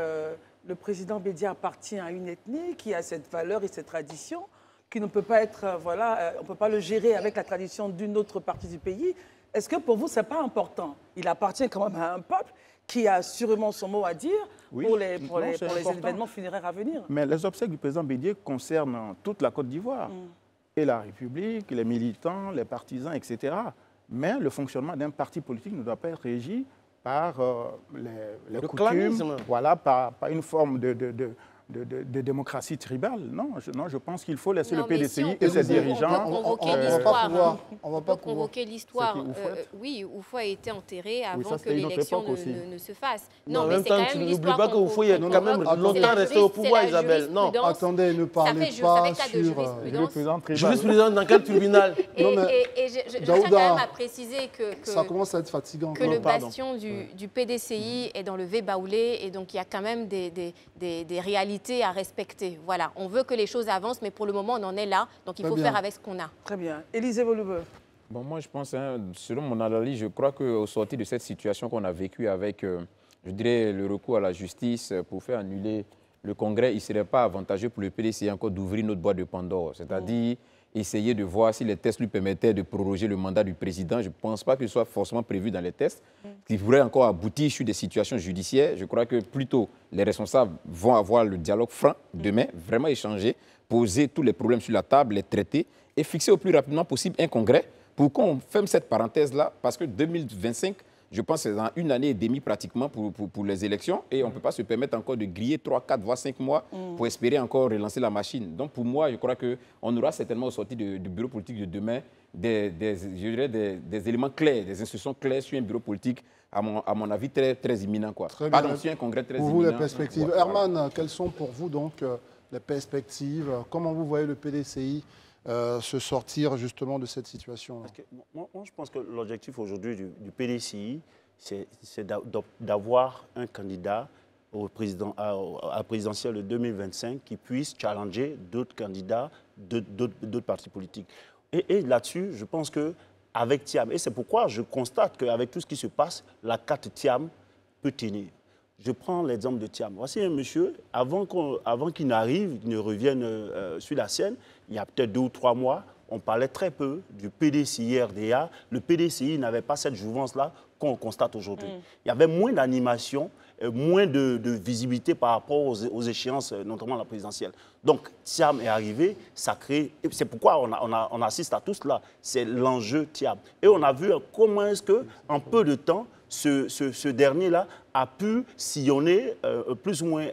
le président Bédié appartient à une ethnie qui a cette valeur et cette tradition, qui ne peut pas être, on ne peut pas le gérer avec la tradition d'une autre partie du pays. Est-ce que pour vous, ce n'est pas important? Il appartient quand même à un peuple qui a sûrement son mot à dire pour les événements funéraires à venir. Mais les obsèques du président Bédié concernent toute la Côte d'Ivoire, et la République, les militants, les partisans, etc. Mais le fonctionnement d'un parti politique ne doit pas être régi par les coutumes, voilà, par une forme de démocratie tribale. Non, je pense qu'il faut laisser le PDCI et ses dirigeants... On va pas convoquer l'histoire. Oui, Oufou a été enterré avant que l'élection ne se fasse. Non, mais c'est quand même l'histoire. N'oublie pas que Oufou est quand même longtemps resté au pouvoir, Isabelle. Non, attendez, ne parlez pas sur... Jurisprudence dans quel tribunal? Et je tiens quand même à préciser que ça commence à être fatigant. Que le bastion du PDCI est dans le V-Baoulé, et donc il y a quand même des réalités à respecter. Voilà, on veut que les choses avancent, mais pour le moment, on en est là. Donc, il faut faire avec ce qu'on a. Très bien. Élisée Boloube. Bon, moi, je pense, selon mon analyse, je crois qu'au sortir de cette situation qu'on a vécue avec, je dirais, le recours à la justice pour faire annuler le Congrès, il ne serait pas avantageux pour le PDCI encore d'ouvrir notre boîte de Pandore. C'est-à-dire essayer de voir si les tests lui permettaient de proroger le mandat du président. Je ne pense pas qu'il soit forcément prévu dans les tests, qui pourrait encore aboutir sur des situations judiciaires. Je crois que plutôt les responsables vont avoir le dialogue franc demain, vraiment échanger, poser tous les problèmes sur la table, les traiter et fixer au plus rapidement possible un congrès pour qu'on ferme cette parenthèse-là, parce que 2025, je pense que c'est dans 1 année et demie pratiquement pour les élections, et on ne peut pas se permettre encore de griller 3, 4, voire 5 mois pour espérer encore relancer la machine. Donc pour moi, je crois qu'on aura certainement au sortir du bureau politique de demain des éléments clairs, des instructions claires sur un bureau politique, à mon avis, très, très imminent. Pardon, sur un congrès très imminent. Pour vous, les perspectives. Herman, quelles sont pour vous donc les perspectives? Comment vous voyez le PDCI se sortir justement de cette situation? Moi, je pense que l'objectif aujourd'hui du PDCI, c'est d'avoir un candidat à la présidentielle de 2025 qui puisse challenger d'autres candidats d'autres partis politiques. Et là-dessus, je pense qu'avec Thiam, et c'est pourquoi je constate qu'avec tout ce qui se passe, la carte Thiam peut tenir. Je prends l'exemple de Thiam. Voici un monsieur, avant qu'il n'arrive, qu'il ne revienne sur la scène, il y a peut-être 2 ou 3 mois, on parlait très peu du PDCI-RDA. Le PDCI n'avait pas cette jouvence-là qu'on constate aujourd'hui. Il y avait moins d'animation, moins de visibilité par rapport aux échéances, notamment la présidentielle. Donc, Thiam est arrivé, ça crée... C'est pourquoi on assiste à tout cela. C'est l'enjeu Thiam. Et on a vu comment est-ce qu'en peu de temps, ce dernier-là a pu sillonner plus ou moins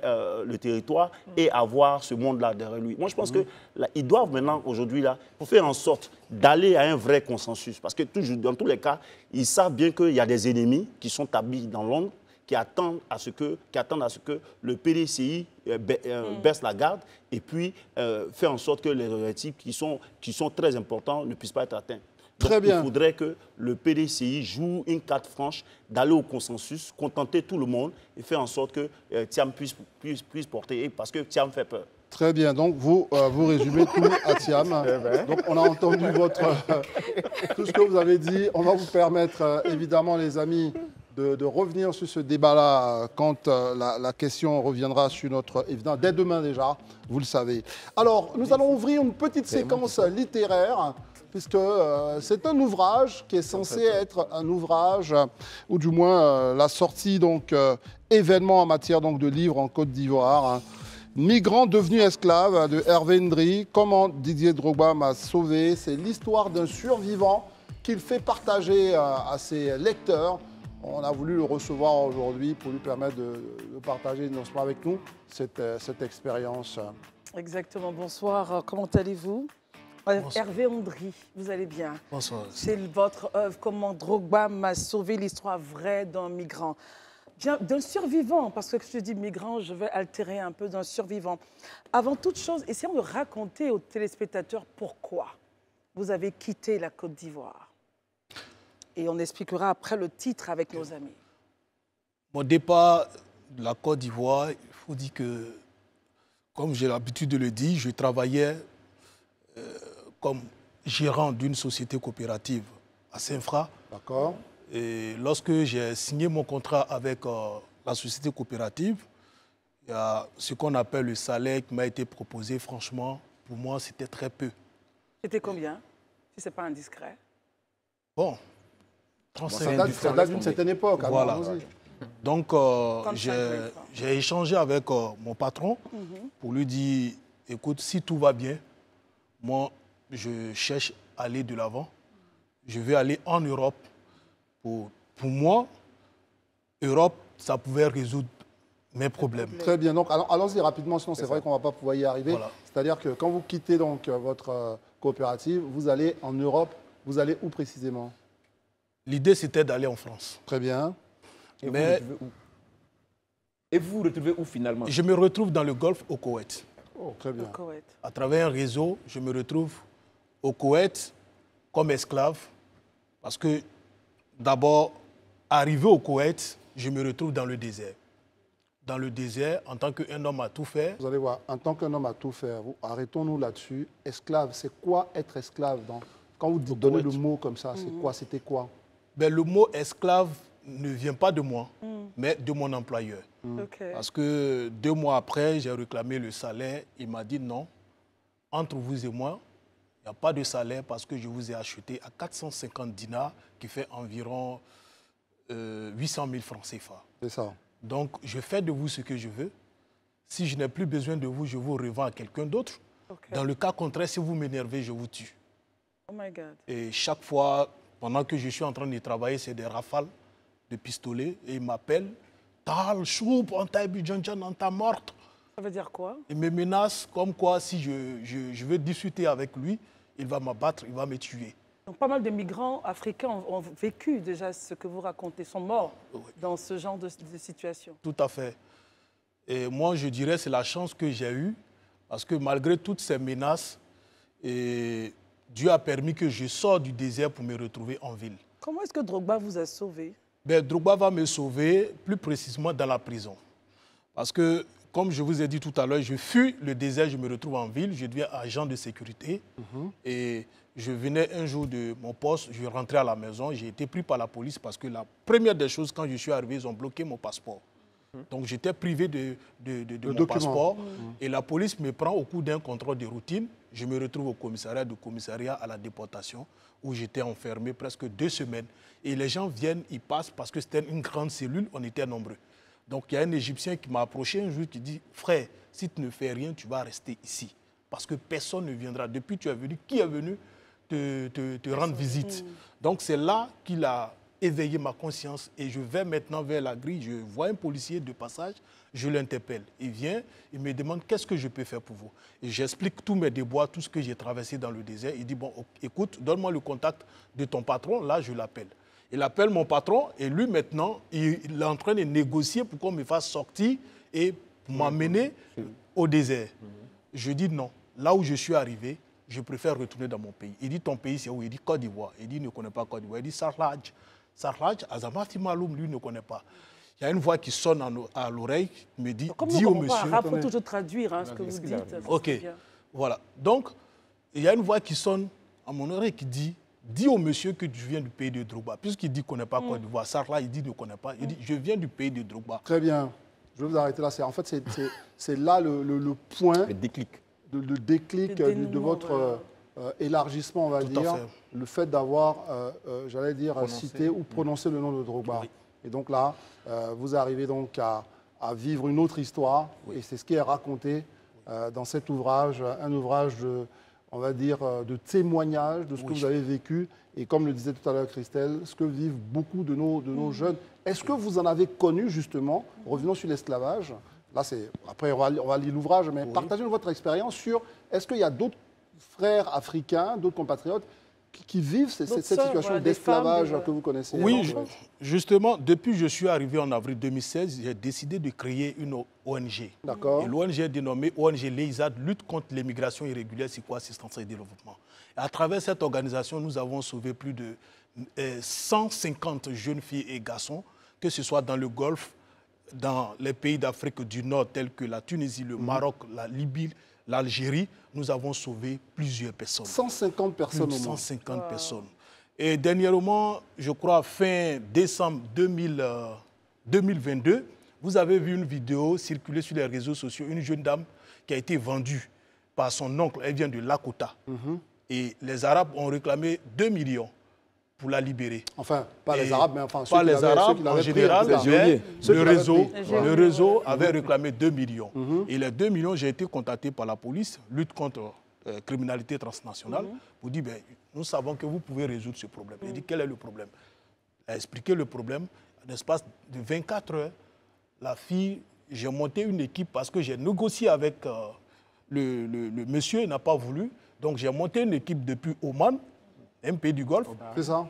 le territoire et avoir ce monde-là derrière lui. Moi, je pense qu'ils doivent maintenant, aujourd'hui, faire en sorte d'aller à un vrai consensus. Parce que dans tous les cas, ils savent bien qu'il y a des ennemis qui sont habillés dans l'ombre, qui attendent à ce que le PDCI baisse la garde et puis faire en sorte que les objectifs qui sont très importants ne puissent pas être atteints. Donc, il faudrait que le PDCI joue une carte franche, d'aller au consensus, contenter tout le monde et faire en sorte que Thiam puisse porter, parce que Thiam fait peur. Très bien, donc vous résumez tout à Thiam. Donc on a entendu tout ce que vous avez dit. On va vous permettre, évidemment, les amis, de revenir sur ce débat-là quand la question reviendra sur notre... Évidemment, dès demain déjà, vous le savez. Alors, nous allons ouvrir une petite séquence littéraire, puisque c'est un ouvrage qui est censé être un ouvrage, ou du moins la sortie, donc, événement en matière donc, de livres en Côte d'Ivoire. Migrant devenu esclave de Hervé Ndri, comment Didier Drogba m'a sauvé. C'est l'histoire d'un survivant qu'il fait partager à ses lecteurs. On a voulu le recevoir aujourd'hui pour lui permettre de partager non seulement avec nous cette expérience Exactement. Bonsoir. Comment allez-vous? Hervé Ondry, vous allez bien? Bonsoir. C'est votre œuvre, Comment Drogba m'a sauvé, l'histoire vraie d'un migrant. Bien, d'un survivant, parce que je dis migrant, je vais altérer un peu d'un survivant. Avant toute chose, essayons de raconter aux téléspectateurs pourquoi vous avez quitté la Côte d'Ivoire. Et on expliquera après le titre avec nos amis. Mon départ de la Côte d'Ivoire, il faut dire que, comme j'ai l'habitude de le dire, je travaillais comme gérant d'une société coopérative à Saint-Fra. D'accord. Et lorsque j'ai signé mon contrat avec la société coopérative, il y a ce qu'on appelle le salaire qui m'a été proposé. Franchement, pour moi, c'était très peu. C'était combien, si ce n'est pas indiscret? Bon, 35 bon, ça date d'une certaine époque. Voilà. Donc, j'ai échangé avec mon patron pour lui dire, écoute, si tout va bien, moi, je cherche à aller de l'avant. Je vais aller en Europe. Pour moi, Europe, ça pouvait résoudre mes problèmes. Très bien. Donc, allons-y rapidement, sinon c'est vrai qu'on ne va pas pouvoir y arriver. Voilà. C'est-à-dire que quand vous quittez donc, votre coopérative, vous allez en Europe. Vous allez où précisément? L'idée, c'était d'aller en France. Très bien. Et vous vous retrouvez où finalement? Je me retrouve dans le Golfe au Koweït. Oh, très bien. À travers un réseau, je me retrouve au Koweït comme esclave. Parce que d'abord, arrivé au Koweït, je me retrouve dans le désert. Dans le désert, en tant qu'un homme à tout faire. Vous allez voir, en tant qu'un homme à tout faire, arrêtons-nous là-dessus. Esclave, c'est quoi être esclave quand vous donnez le mot comme ça, c'est quoi? C'était quoi? Ben, le mot esclave ne vient pas de moi, mais de mon employeur. Okay. Parce que 2 mois après, j'ai réclamé le salaire. Il m'a dit non, entre vous et moi, il n'y a pas de salaire parce que je vous ai acheté à 450 dinars, qui fait environ 800 000 francs CFA. C'est ça. Donc, je fais de vous ce que je veux. Si je n'ai plus besoin de vous, je vous revends à quelqu'un d'autre. Okay. Dans le cas contraire, si vous m'énervez, je vous tue. Oh my God. Et chaque fois, pendant que je suis en train de travailler, c'est des rafales de pistolets. Et il m'appelle, Tal, choup, on t'a bidjanjan, on t'a morte. Ça veut dire quoi? Il me menace comme quoi, si je veux discuter avec lui, il va m'abattre, il va me tuer. Donc, pas mal de migrants africains ont vécu déjà ce que vous racontez, sont morts dans ce genre de situation. Tout à fait. Et moi, je dirais que c'est la chance que j'ai eue, parce que malgré toutes ces menaces, Dieu a permis que je sorte du désert pour me retrouver en ville. Comment est-ce que Drogba vous a sauvé? Ben, Drogba va me sauver plus précisément dans la prison. Parce que, comme je vous ai dit tout à l'heure, je fuis le désert, je me retrouve en ville, je deviens agent de sécurité. Et je venais un jour de mon poste, je rentrais à la maison, j'ai été pris par la police parce que la première des choses, quand je suis arrivé, ils ont bloqué mon passeport. Donc j'étais privé de mon passeport. Et la police me prend au cours d'un contrôle de routine. Je me retrouve au commissariat à la déportation, où j'étais enfermé presque 2 semaines. Et les gens viennent, ils passent parce que c'était une grande cellule, on était nombreux. Donc il y a un Égyptien qui m'a approché un jour qui dit « Frère, si tu ne fais rien, tu vas rester ici. Parce que personne ne viendra. Depuis que tu es venu, qui est venu te rendre visite ?» Donc c'est là qu'il a éveillé ma conscience et je vais maintenant vers la grille. Je vois un policier de passage, je l'interpelle. Il vient, il me demande « Qu'est-ce que je peux faire pour vous ?» Et j'explique tous mes déboires, tout ce que j'ai traversé dans le désert. Il dit « Bon, écoute, donne-moi le contact de ton patron. » Là, je l'appelle. Il appelle mon patron et lui, maintenant, il est en train de négocier pour qu'on me fasse sortir et m'amener au désert. Je dis non. Là où je suis arrivé, je préfère retourner dans mon pays. Il dit, ton pays, c'est où? Il dit, Côte d'Ivoire. Il dit, il ne connaît pas Côte d'Ivoire. Il dit, Sarlaj. Sarlaj, Azamati Maloum, lui, ne connaît pas. Il y a une voix qui sonne à l'oreille, qui me dit, dis au monsieur... Il faut toujours traduire ce que vous dites. OK, voilà. Donc, il y a une voix qui sonne à mon oreille qui dit, dis au monsieur que tu viens du pays de Drogba. Puisqu'il dit qu'il ne connaît pas Côte d'Ivoire, Sarla, il dit qu'il ne connaît pas. Il dit, je viens du pays de Drogba. Très bien. Je vais vous arrêter là. En fait, c'est là le point... Le déclic. Le déclic de votre élargissement, on va dire. Le fait d'avoir, j'allais dire, cité ou prononcé le nom de Drogba. Oui. Et donc là, vous arrivez donc à vivre une autre histoire. Oui. Et c'est ce qui est raconté dans cet ouvrage, un ouvrage de... on va dire, de témoignage de ce que vous avez vécu. Et comme le disait tout à l'heure Christelle, ce que vivent beaucoup de nos jeunes. Est-ce que vous en avez connu, justement, revenons sur l'esclavage, là, après, on va lire l'ouvrage, mais partagez-nous votre expérience sur est-ce qu'il y a d'autres frères africains, d'autres compatriotes qui vivent cette situation d'esclavage que vous connaissez? Oui, justement, depuis que je suis arrivé en avril 2016, j'ai décidé de créer une ONG. D'accord. Et l'ONG est dénommée ONG LEISAD, lutte contre l'immigration irrégulière, psycho-assistance et développement. Et à travers cette organisation, nous avons sauvé plus de 150 jeunes filles et garçons, que ce soit dans le Golfe, dans les pays d'Afrique du Nord, tels que la Tunisie, le Maroc, la Libye, l'Algérie. Nous avons sauvé plusieurs personnes. 150 personnes au moins. 150 personnes. Et dernièrement, je crois fin décembre 2022, vous avez vu une vidéo circuler sur les réseaux sociaux, une jeune dame qui a été vendue par son oncle. Elle vient de Lakota. Et les Arabes ont réclamé 2 millions pour la libérer. Enfin, pas les Arabes, mais enfin pas les Arabes, en général, le réseau avait réclamé 2 millions. Et les 2 millions, j'ai été contacté par la police, lutte contre criminalité transnationale, pour dire, ben, nous savons que vous pouvez résoudre ce problème. J'ai dit, quel est le problème? Elle a expliqué le problème. En l'espace de 24 heures, la fille, j'ai monté une équipe parce que j'ai négocié avec le monsieur, il n'a pas voulu. Donc j'ai monté une équipe depuis Oman, un pays du Golfe. C'est ça?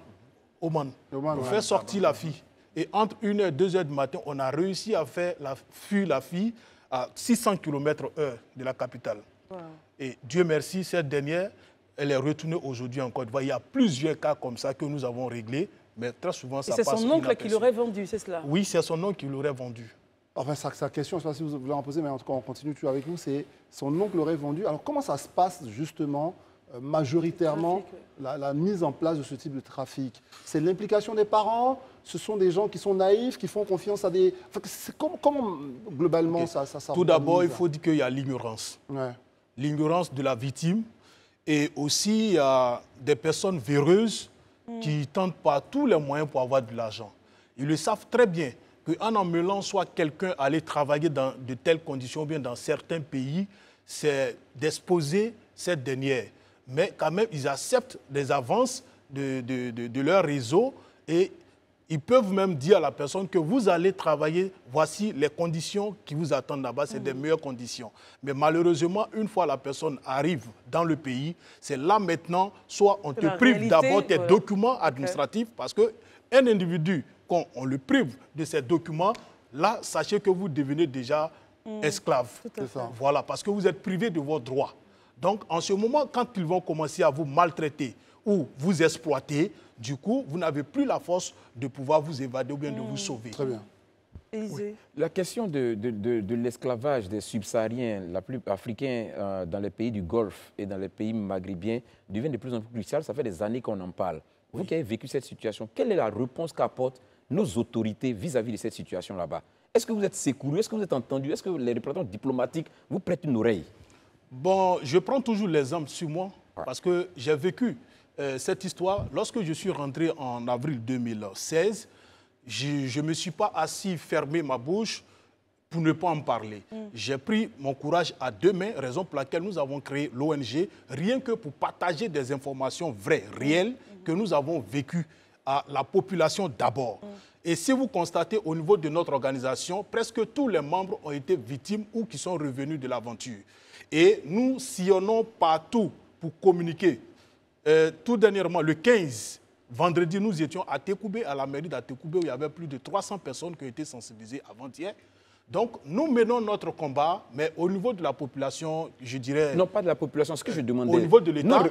Oman. Pour faire sortir la fille. Et entre 1h et 2h du matin, on a réussi à faire fuir la fille à 600 km/h de la capitale. Et Dieu merci, cette dernière, elle est retournée aujourd'hui en Côte d'Ivoire. Il y a plusieurs cas comme ça que nous avons réglés, mais très souvent ça passe inaperçu. Et c'est son oncle qui l'aurait vendu, c'est cela? Oui, c'est son oncle qui l'aurait vendu. Enfin, sa question, je ne sais pas si vous voulez en poser, mais en tout cas, on continue toujours avec nous, c'est son oncle l'aurait vendu. Alors, comment ça se passe, justement, majoritairement, la mise en place de ce type de trafic? C'est l'implication des parents? Ce sont des gens qui sont naïfs, qui font confiance à des... Enfin, comment globalement, ça Tout d'abord, il faut dire qu'il y a l'ignorance. Ouais. L'ignorance de la victime. Et aussi, il y a des personnes véreuses qui tentent par tous les moyens pour avoir de l'argent. Ils le savent très bien qu'en emmenant soit quelqu'un aller travailler dans de telles conditions, bien dans certains pays, c'est d'exposer cette dernière. Mais quand même, ils acceptent des avances de leur réseau et ils peuvent même dire à la personne que vous allez travailler, voici les conditions qui vous attendent là-bas, c'est des meilleures conditions. Mais malheureusement, une fois la personne arrive dans le pays, c'est là maintenant, soit on te prive d'abord tes documents administratifs, parce qu'un individu, quand on le prive de ces documents, là, sachez que vous devenez déjà esclave. Voilà, parce que vous êtes privé de vos droits. Donc, en ce moment, quand ils vont commencer à vous maltraiter ou vous exploiter, du coup, vous n'avez plus la force de pouvoir vous évader ou bien de vous sauver. Très bien. Oui. La question de l'esclavage des subsahariens, la plus africains dans les pays du Golfe et dans les pays maghrébiens, devient de plus en plus cruciale. Ça fait des années qu'on en parle. Vous qui avez vécu cette situation, quelle est la réponse qu'apportent nos autorités vis-à-vis de cette situation là-bas? Est-ce que vous êtes secouru? Est-ce que vous êtes entendu? Est-ce que les représentants diplomatiques vous prêtent une oreille? Bon, je prends toujours l'exemple sur moi parce que j'ai vécu cette histoire. Lorsque je suis rentré en avril 2016, je ne me suis pas assis, fermé ma bouche pour ne pas en parler. J'ai pris mon courage à deux mains, raison pour laquelle nous avons créé l'ONG, rien que pour partager des informations vraies, réelles, que nous avons vécues à la population d'abord. Et si vous constatez au niveau de notre organisation, presque tous les membres ont été victimes ou qui sont revenus de l'aventure. Et nous sillonnons partout pour communiquer. Tout dernièrement, le 15, vendredi, nous étions à Tekoubé, à la mairie d'Atekoubé, où il y avait plus de 300 personnes qui ont été sensibilisées avant-hier. Donc, nous menons notre combat, mais au niveau de la population, je dirais... Non, pas de la population, ce que je demandais... Au niveau de l'État...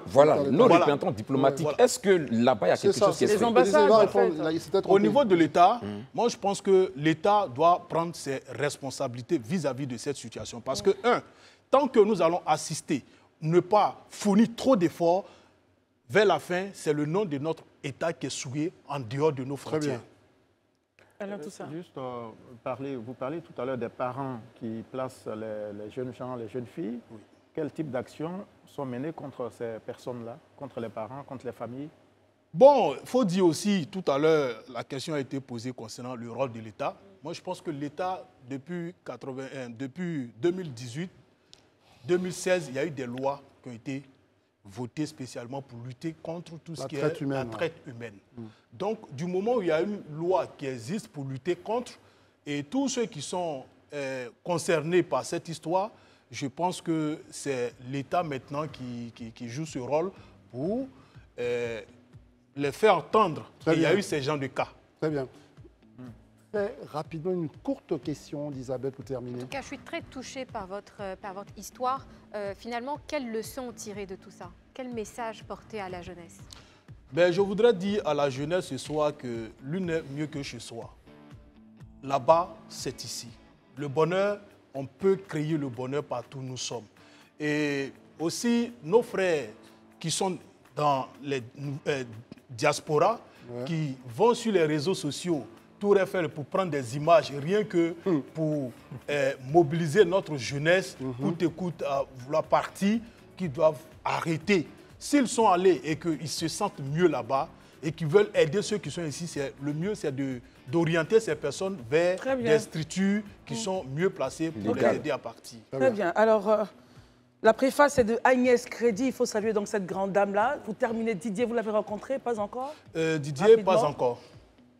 Nos représentants diplomatiques, est-ce que là-bas, il y a quelque chose qui est fait? Les ambassades, en fait. Au niveau de l'État, moi, je pense que l'État doit prendre ses responsabilités vis-à-vis de cette situation. Parce que, tant que nous allons assister, ne pas fournir trop d'efforts, vers la fin, c'est le nom de notre État qui est souillé en dehors de nos frontières. Juste vous parlez tout à l'heure des parents qui placent les jeunes gens, les jeunes filles. Oui. Quel type d'actions sont menées contre ces personnes-là, contre les parents, contre les familles? Bon, il faut dire aussi, tout à l'heure, la question a été posée concernant le rôle de l'État. Moi, je pense que l'État, depuis 2018, 2016, il y a eu des lois qui ont été votées spécialement pour lutter contre tout ce qui est la traite humaine. Donc, du moment où il y a une loi qui existe pour lutter contre, et tous ceux qui sont concernés par cette histoire, je pense que c'est l'État maintenant qui joue ce rôle pour les faire entendre qu'il y a eu ces genres de cas. Très bien. Très rapidement, une courte question d'Isabelle pour terminer. En tout cas, je suis très touchée par votre histoire. Finalement, quelle leçon tirer de tout ça? Quel message porter à la jeunesse? Ben, je voudrais dire à la jeunesse ce soir que l'une est mieux que chez soi. Là-bas, c'est ici. Le bonheur, on peut créer le bonheur partout où nous sommes. Et aussi, nos frères qui sont dans les diasporas, qui vont sur les réseaux sociaux, tout faire pour prendre des images, rien que pour mobiliser notre jeunesse, coûte et coûte à vouloir partir, qui doivent arrêter. S'ils sont allés et qu'ils se sentent mieux là-bas et qu'ils veulent aider ceux qui sont ici, le mieux, c'est d'orienter ces personnes vers des structures qui sont mieux placées pour les aider à partir. Très bien. Alors, la préface est de Agnès Crédit. Il faut saluer donc cette grande dame-là. Vous terminez, Didier, vous l'avez rencontré? Pas encore? Didier, rapidement. Pas encore.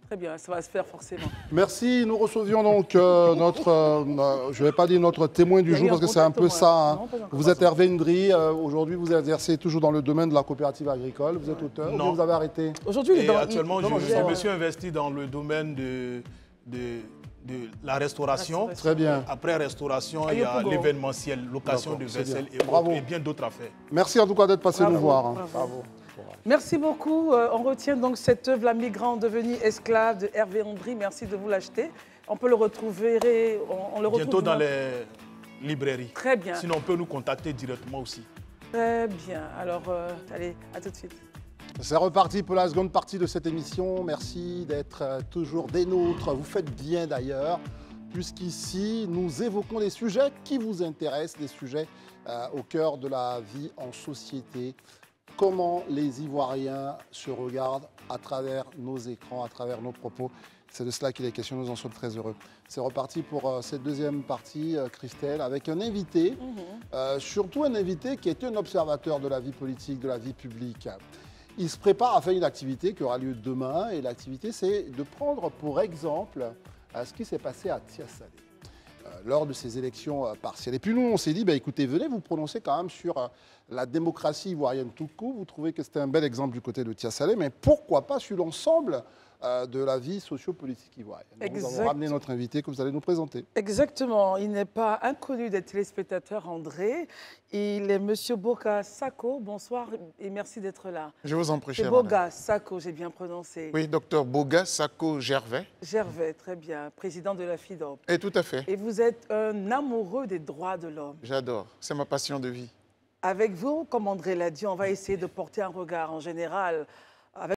Très bien, ça va se faire forcément. Merci. Nous recevions donc notre, je ne vais pas dire notre témoin du jour parce que c'est un peu ça. Hein. Non, vous êtes Hervé Ndri. Aujourd'hui, vous exercez toujours dans le domaine de la coopérative agricole. Vous êtes auteur. Non. Vous avez arrêté? Aujourd'hui, actuellement, je me suis investi dans le domaine de la restauration. Très bien. Après restauration, il y a l'événementiel, location de vaisselle et bien d'autres affaires. Merci en tout cas d'être passé nous voir. Hein. Bravo. Merci beaucoup. On retient donc cette œuvre, La migrant devenue esclave de Hervé Ndri. Merci de vous l'acheter. On peut le retrouver, bientôt dans les librairies. Très bien. Sinon, on peut nous contacter directement aussi. Très bien. Alors, allez, à tout de suite. C'est reparti pour la seconde partie de cette émission. Merci d'être toujours des nôtres. Vous faites bien d'ailleurs, puisqu'ici, nous évoquons des sujets qui vous intéressent, des sujets au cœur de la vie en société. Comment les Ivoiriens se regardent à travers nos écrans, à travers nos propos. C'est de cela qu'il est question, nous en sommes très heureux. C'est reparti pour cette deuxième partie, Christelle, avec un invité, surtout un invité qui est un observateur de la vie politique, de la vie publique. Il se prépare à faire une activité qui aura lieu demain, et l'activité, c'est de prendre pour exemple ce qui s'est passé à Tiassalé lors de ces élections partielles. Et puis nous, on s'est dit, écoutez, venez vous prononcer quand même sur la démocratie ivoirienne tout court. Vous trouvez que c'était un bel exemple du côté de Tiassalé, mais pourquoi pas sur l'ensemble de la vie sociopolitique ivoirienne. Nous avons ramené notre invité que vous allez nous présenter. Exactement. Il n'est pas inconnu des téléspectateurs, André. Il est Monsieur Boga Sako. Bonsoir et merci d'être là. Je vous en prie, chère madame. Boga Sako, j'ai bien prononcé. Oui, docteur Boga Sako Gervais. Gervais, très bien. Président de la FIDOP. Et tout à fait. Et vous êtes un amoureux des droits de l'homme. J'adore. C'est ma passion de vie. Avec vous, comme André l'a dit, on va essayer de porter un regard en général